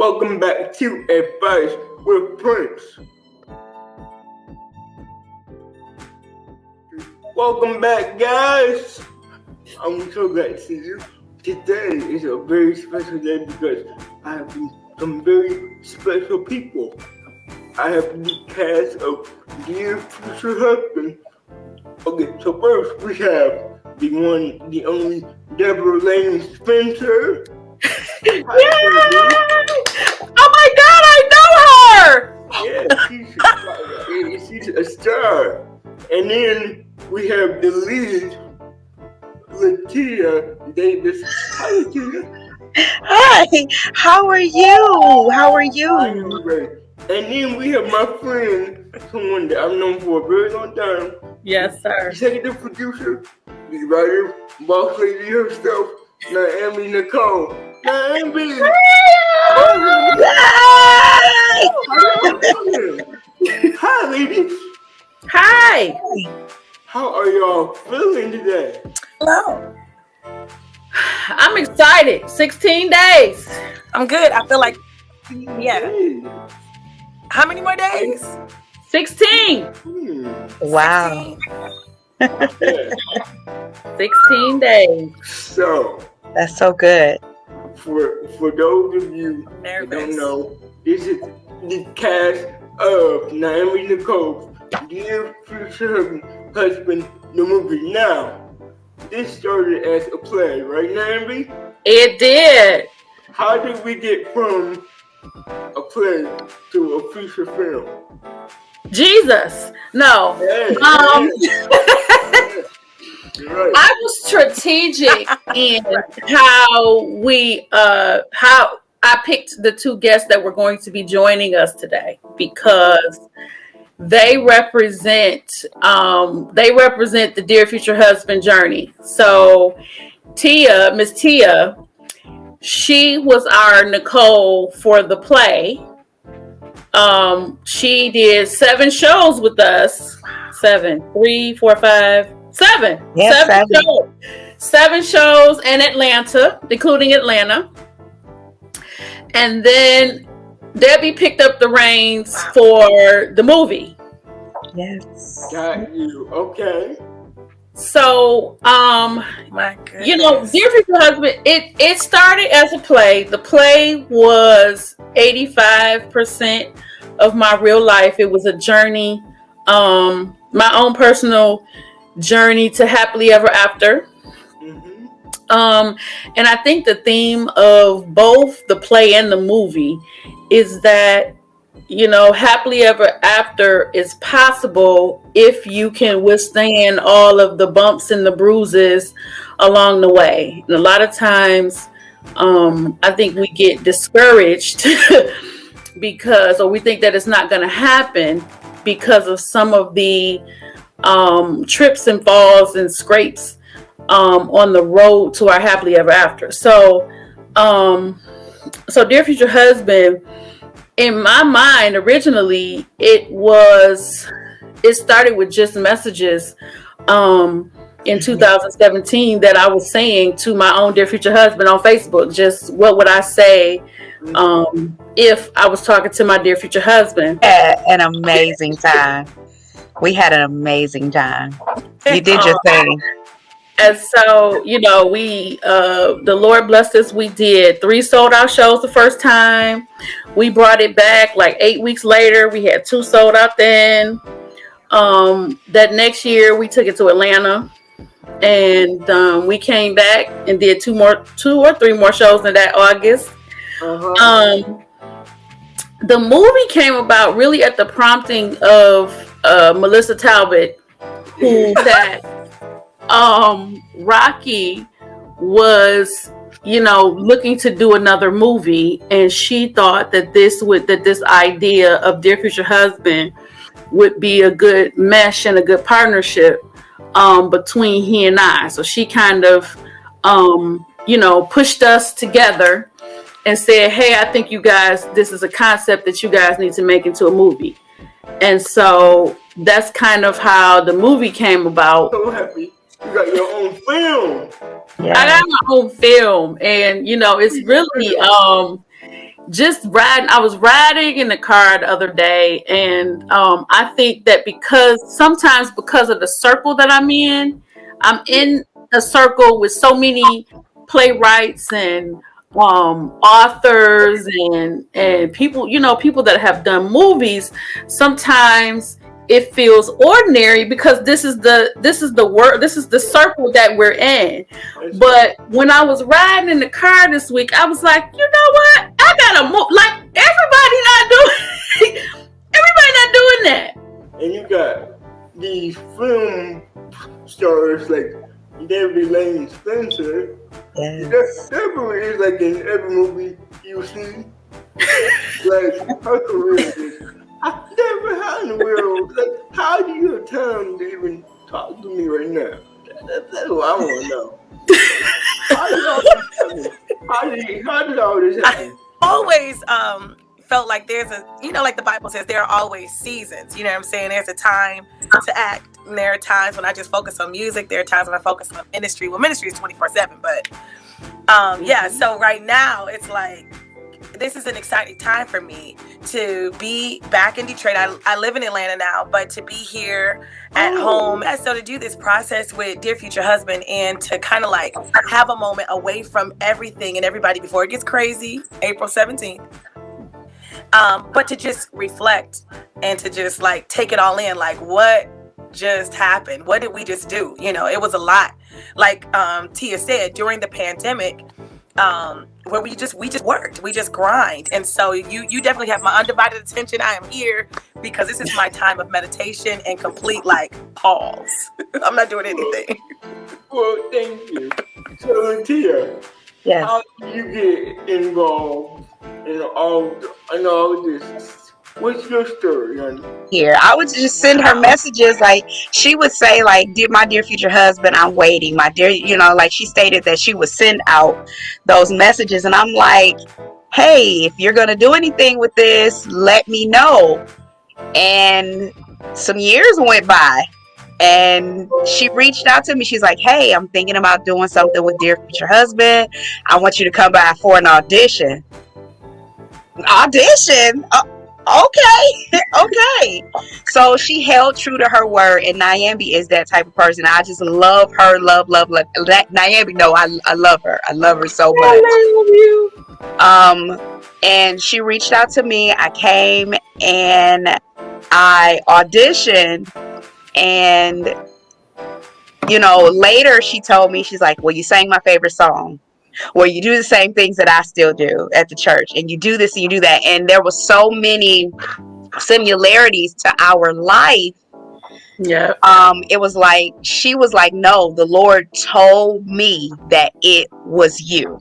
Welcome back to Advice with Prince. Welcome back, guys. I'm so glad to see you. Today is a very special day because I have some very special people. I have the cast of Dear Future Husband. Okay, so first we have the one, the only Deborah Lane Spencer. Yay! Oh my God, I know her! Yeah, she's a star. And then we have the lead, Latia Davis. Hi, Latia. Hi, how are you? How are you? I am great. And then we have my friend, someone that I've known for a very long time. Yes, sir. Executive producer, the writer, boss lady herself, Nyambe Nicole. Nyambe! Hi, ladies. Hi. How are y'all feeling today? Hello. I'm excited. 16 days. I'm good. I feel like, yeah. How many more days? 16. Wow. 16 days. So, That's so good. for those of you that don't know, this is the cast of Nyambe Nicole, Dear Future Husband, the movie. Now, this started as a play, right, Nyambe? It did. How did we get from a play to a feature film? Jesus. No. Hey, right. I was strategic in how I picked the two guests that were going to be joining us today because they represent the Dear Future Husband journey. So Miss Tia, she was our Nichole for the play. She did 7 shows with us. 7, 3, 4, 5, 7. Yes, 7 shows. 7 shows in Atlanta, including Atlanta. And then Debbie picked up the reins for the movie. Yes. Got you. Okay. So, My goodness. Dear Future Husband, it started as a play. The play was 85% of my real life. It was a journey, my own personal journey to happily ever after. And I think the theme of both the play and the movie is that, happily ever after is possible if you can withstand all of the bumps and the bruises along the way. And a lot of times, I think we get discouraged or we think that it's not going to happen because of some of the trips and falls and scrapes on the road to our happily ever after. So Dear Future Husband, in my mind, originally, it started with just messages in 2017 that I was saying to my own Dear Future Husband on Facebook. Just what would I say if I was talking to my Dear Future Husband? An amazing time. We had an amazing time. You did your thing. And so, the Lord blessed us. We did 3 sold out shows the first time. We brought it back like 8 weeks later. We had 2 sold out then. That next year we took it to Atlanta and we came back and did 2 or 3 more shows in that August. The movie came about really at the prompting of Melissa Talbot, who that Rocky was, looking to do another movie, and she thought that this idea of Dear Future Husband would be a good mesh and a good partnership between he and I. So she kind of, pushed us together and said, hey, I think you guys, this is a concept that you guys need to make into a movie. And so that's kind of how the movie came about. So happy. You got your own film. Yeah. I got my own film, and it's really just riding. I was riding in the car the other day, and I think that sometimes because of the circle that I'm in a circle with so many playwrights and authors and people, people that have done movies. Sometimes it feels ordinary because this is the circle that we're in. But when I was riding in the car this week, I was like, you know what? I gotta move. Like everybody not doing that. And you got these film stars like David Lane Spencer. Yes. That movie is like in every movie you see. Like her career is. I never had in the world. Like, how do you have time to even talk to me right now? That's what I want to know. How did all this happen? How did all this happen? I always felt like there's like the Bible says, there are always seasons. You know what I'm saying? There's a time to act. And there are times when I just focus on music. There are times when I focus on ministry. Well, ministry is 24/7, but yeah. So right now it's like, this is an exciting time for me to be back in Detroit. I live in Atlanta now, but to be here at home. And so to do this process with Dear Future Husband and to kind of like have a moment away from everything and everybody before it gets crazy, April 17th. But to just reflect and to just like take it all in, like what just happened? What did we just do? It was a lot. Like Tia said, during the pandemic, where we just worked, we just grind. And so you definitely have my undivided attention. I am here because this is my time of meditation and complete like pause. I'm not doing anything. Well, thank you. So Tia, Yes. how do you get involved in all this? What's your story, honey? Here, I would just send her messages. Like she would say, like, my dear future husband, I'm waiting. My dear, like she stated that she would send out those messages, and I'm like, hey, if you're gonna do anything with this, let me know. And some years went by, and she reached out to me. She's like, hey, I'm thinking about doing something with Dear Future Husband. I want you to come by for an audition. Okay. So she held true to her word, and Nyambe is that type of person. I just love her. Love. Nyambe, no, I love her. I love her so much. I love you. And she reached out to me. I came and I auditioned, and later she told me, she's like, well, you sang my favorite song. Well, you do the same things that I still do at the church, and you do this and you do that. And there was so many similarities to our life. Yeah. It was like, she was like, no, the Lord told me that it was you.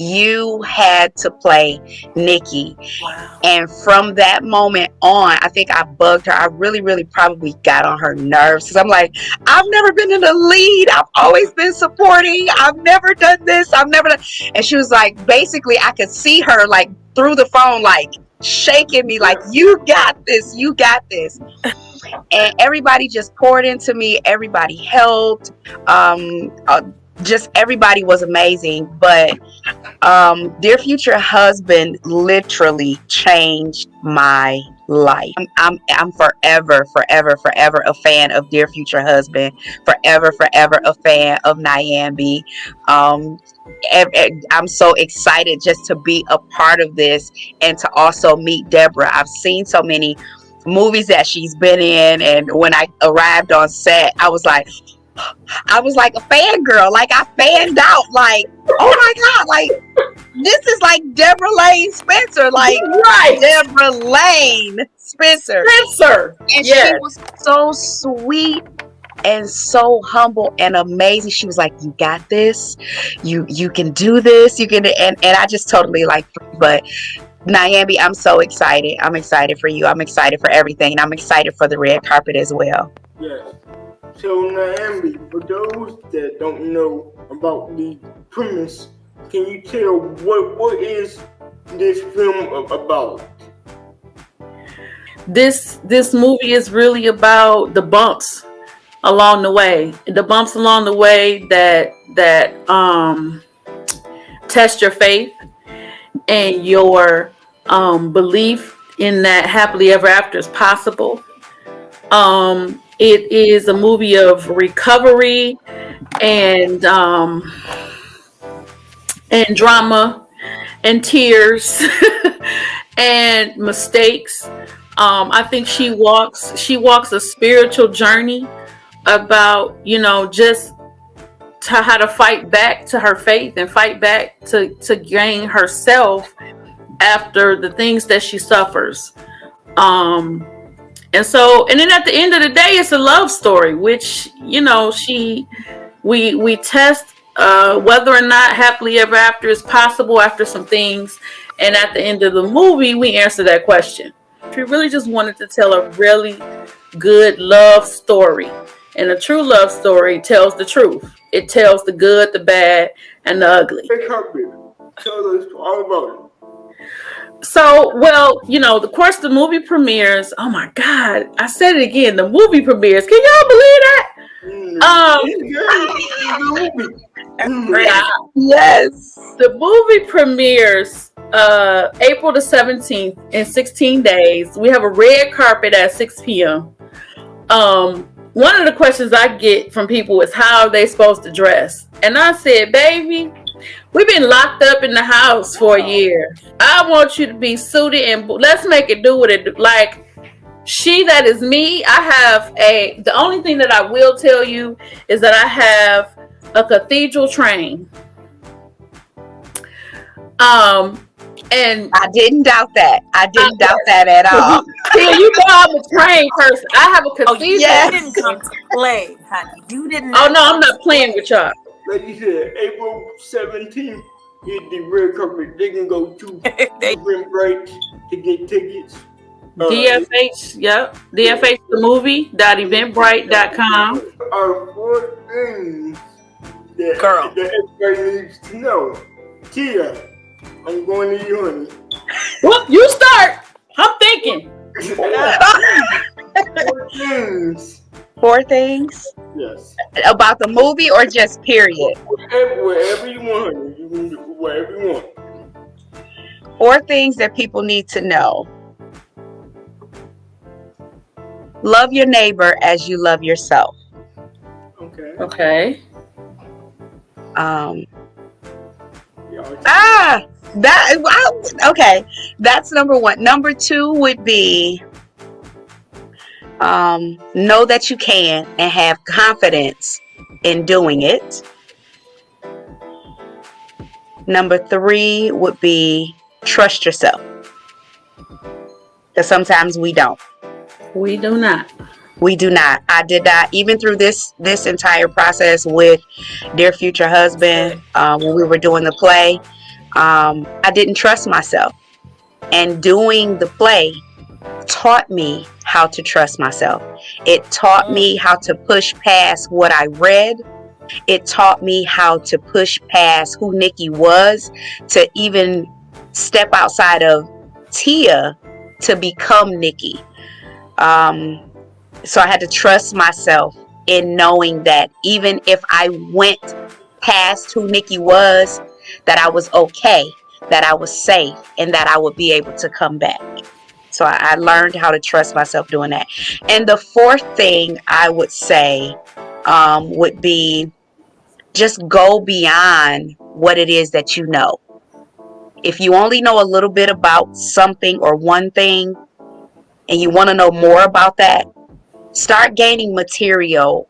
You had to play Nikki. Wow. And from that moment on, I think I bugged her. I really, really probably got on her nerves, because I'm like, I've never been in the lead. I've always been supporting. I've never done this. And she was like, basically, I could see her like through the phone, like shaking me, like, you got this. And everybody just poured into me. Everybody helped. Just everybody was amazing. But Dear Future Husband literally changed my life. I'm forever a fan of Dear Future Husband. Forever a fan of Nyambe. I'm so excited just to be a part of this and to also meet Deborah. I've seen so many movies that she's been in, and when I arrived on set, I was like a fangirl. Like, I fanned out, like, oh my God, like, this is like Deborah Lane Spencer, like, right. Deborah Lane Spencer. And yes. She was so sweet and so humble and amazing. She was like, you got this, you can do this, and I just totally like, but Nyambe, I'm so excited. I'm excited for you. I'm excited for everything, and I'm excited for the red carpet as well. Yes. So Nyambe, for those that don't know about the premise, can you tell what is this film about? This movie is really about the bumps along the way. The bumps along the way that test your faith. and your belief in that happily ever after is possible. It is a movie of recovery and drama and tears and mistakes. I think she walks a spiritual journey about, just how to fight back to her faith and fight back to gain herself after the things that she suffers. And then at the end of the day, it's a love story, which, we test whether or not happily ever after is possible after some things. And at the end of the movie, we answer that question. We really just wanted to tell a really good love story. And a true love story tells the truth. It tells the good, the bad, and the ugly. Tell us all about it. So, well, of course, the movie premieres. Oh my God, I said it again. The movie premieres. Can y'all believe that? Yes. The movie premieres April the 17th in 16 days. We have a red carpet at 6 p.m. One of the questions I get from people is, how are they supposed to dress? And I said, baby, we've been locked up in the house for a year. I want you to be suited and let's make it do what it like. She that is me. The only thing that I will tell you is that I have a cathedral train. And I didn't doubt that. I didn't doubt that at all. See, you know I'm a trained person. I have a cathedral. Yes. You didn't come to play, honey. You didn't. Oh no, I'm not playing with y'all. Like you said, April 17th is the red carpet. They can go to Eventbrite to get tickets. DFH, yep. DFH the movie.eventbrite.com. Are 4 things that everybody needs to know. Tia, I'm going to you, honey. Well, you start. I'm thinking. 4 things. 4 things? Yes. About the movie or just period? Wherever you want, honey. You can do whatever you want. 4 things that people need to know. Love your neighbor as you love yourself. Okay. Okay. That's number 1. Number 2 would be know that you can and have confidence in doing it. Number 3 would be trust yourself. Because sometimes we don't. We do not. We do not. I did not. Even through this entire process with Dear Future Husband, when we were doing the play, I didn't trust myself. And doing the play taught me how to trust myself. It taught me how to push past what I read. It taught me how to push past who Nikki was, to even step outside of Tia to become Nikki. So I had to trust myself in knowing that even if I went past who Nikki was, that I was okay, that I was safe, and that I would be able to come back. So I learned how to trust myself doing that. And the 4th thing I would say would be just go beyond what it is that you know. If you only know a little bit about something or one thing, and you want to know more about that, start gaining material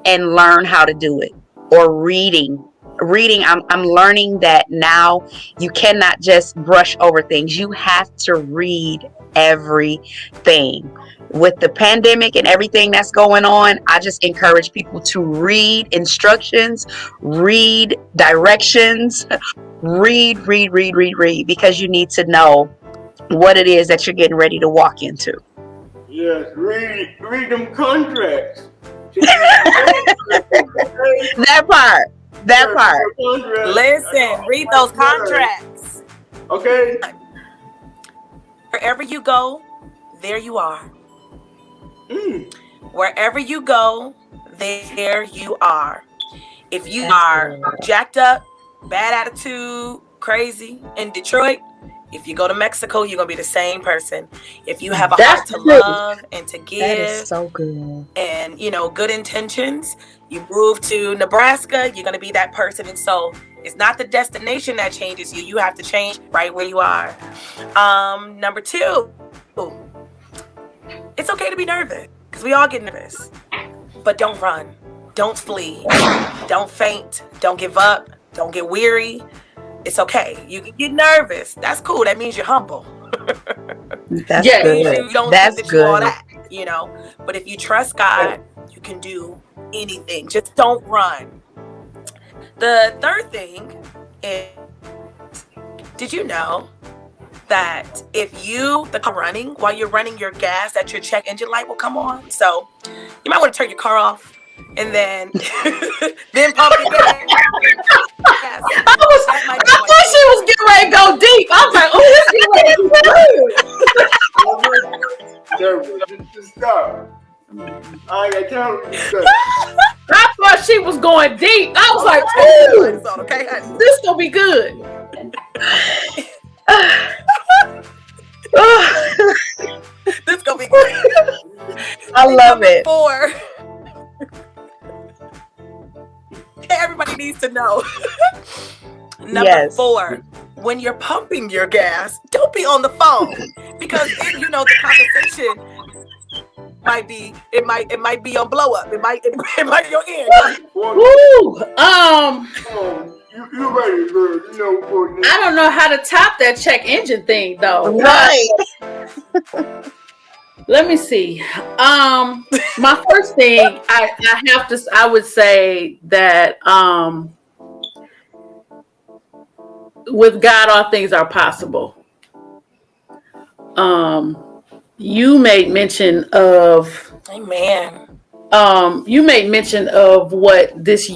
and learn how to do it. Or reading. I'm learning that now you cannot just brush over things. You have to read everything. With the pandemic and everything that's going on, I just encourage people to read instructions, read directions, read, because you need to know what it is that you're getting ready to walk into. Yes, read them contracts. That part. Listen, read those contracts. Okay. Wherever you go, there you are. Wherever you go, there you are. If you are jacked up, bad attitude, crazy in Detroit, If you go to Mexico, you're gonna be the same person. If you have a That's heart to true. love and to give, That is so good. and good intentions, you move to Nebraska, you're gonna be that person. And so it's not the destination that changes you. You have to change right where you are. Number 2, it's okay to be nervous, because we all get nervous. But don't run. Don't flee. Don't faint. Don't give up. Don't get weary. It's okay. You can get nervous. That's cool. That means you're humble. That's Yeah. good. You don't That's think that you all good. that, But if you trust God, you can do anything. Just don't run. The third thing is, did you know that if the car running, while you're running your gas, that your check engine light will come on? So you might want to turn your car off and then pump your gas. Yes. I thought she was getting ready to go deep. I was like, oh, this is getting ready to get real. Just stop. I got time to stop. I thought she was going deep. I was like, ooh, okay, honey. this gonna be good. This gonna be good. I love it. 4. Everybody needs to know. Number 4, when you're pumping your gas, don't be on the phone, because the conversation might be on blow up. It might be on end. Woo. You ready, girl? I don't know how to top that check engine thing though. Right. Let me see. My first thing, I would say that with God, all things are possible. You made mention of, Amen. You made mention of what these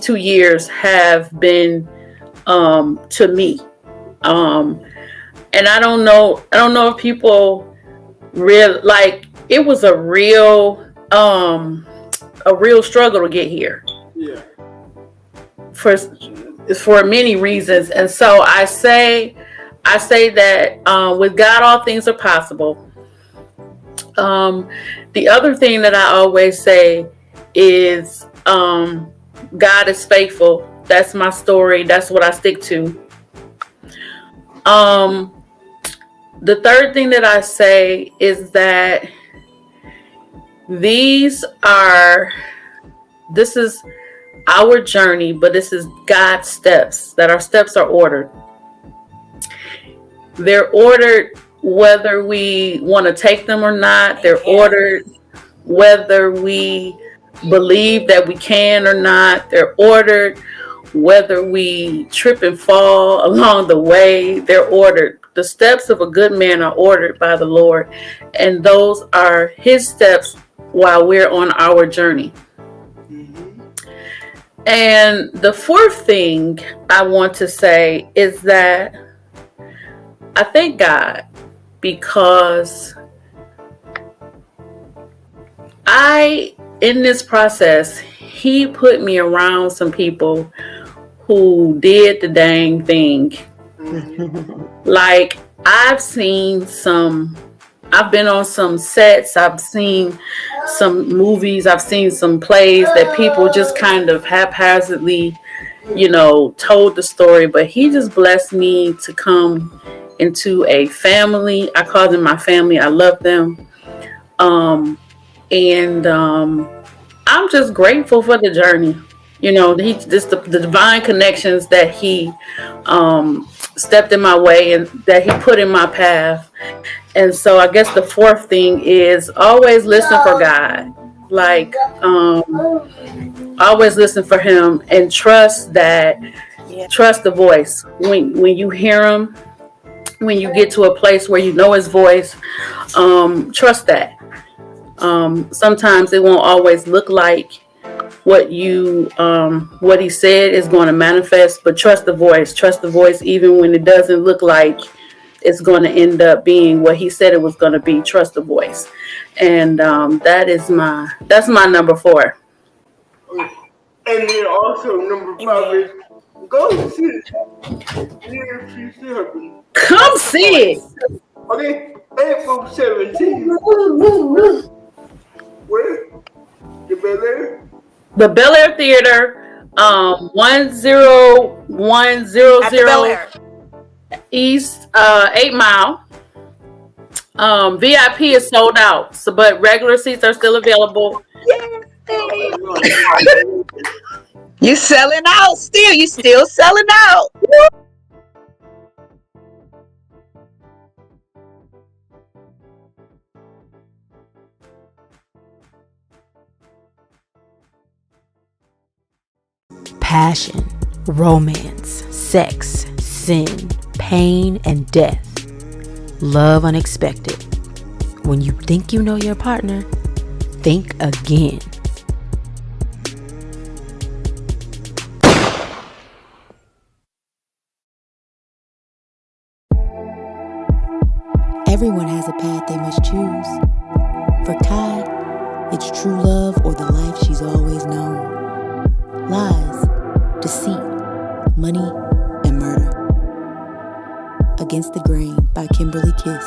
2 years have been to me. And I don't know if people it was a real struggle to get here. Yeah. For many reasons. And so I say that with God all things are possible. The other thing that I always say is God is faithful. That's my story. That's what I stick to. The third thing that I say is that this is our journey, but this is God's steps, that our steps are ordered. They're ordered whether we want to take them or not. They're ordered whether we believe that we can or not. They're ordered whether we trip and fall along the way. They're ordered. The steps of a good man are ordered by the Lord, and those are his steps while we're on our journey. Mm-hmm. And the fourth thing I want to say is that I thank God, because in this process, he put me around some people who did the dang thing. Like, I've been on some sets, I've seen some movies, I've seen some plays that people just kind of haphazardly, told the story, but he just blessed me to come into a family. I call them my family. I love them. And I'm just grateful for the journey. The divine connections that he stepped in my way and that he put in my path. And so I guess the fourth thing is always listen for God. Always listen for him and trust the voice. When you hear him, when you get to a place where you know his voice, trust that. Sometimes it won't always look like what he said is going to manifest, but trust the voice even when it doesn't look like it's going to end up being what he said it was going to be. Trust the voice. And that's my number 4. And then also number 5 is Go see it. Yeah, if you see her. Come see it. Okay, April 17th. Where? The Bel Air? The Bel Air Theater, 10100 At the Bel Air. East 8 Mile. VIP is sold out, so but regular seats are still available. You selling out still. You still selling out. Passion, romance, sex, sin, pain, and death. Love unexpected. When you think you know your partner, think again. Everyone has a path they must choose. For Kai, it's true love or the life she's always known. Lies, deceit, money, and murder. Against the Grain by Kimberly Kiss.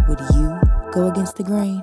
Would you go against the grain?